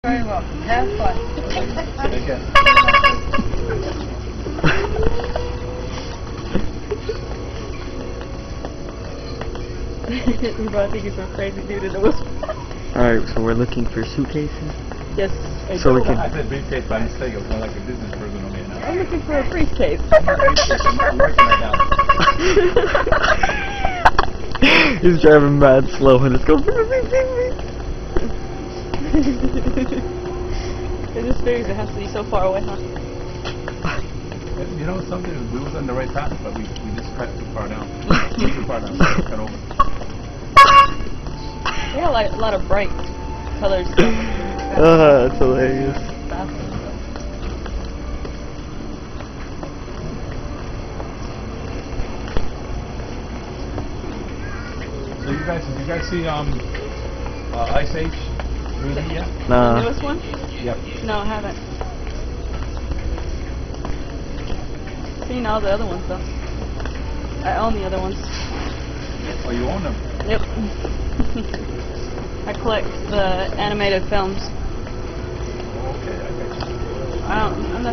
Very well. Have fun. Okay. Bro, I think he's some crazy dude in the whisper. Alright, so we're looking for suitcases? Yes. So we can... I said briefcase by mistake. It was more like a business person on me now. I'm looking for a briefcase. I'm working right now. He's driving mad slow and it's going... It just figures it has to be so far away, huh? You know something? We was on the right path, but we just cut too far down. Too far down. Cut over. They got like a lot of bright colors. That's hilarious. So you guys see Ice Age 3D yet? Nah. The newest one? Yep. No, I haven't. Seen all the other ones though. I own the other ones. Oh, you own them? Yep. I collect the animated films. Okay, I got you. I'm not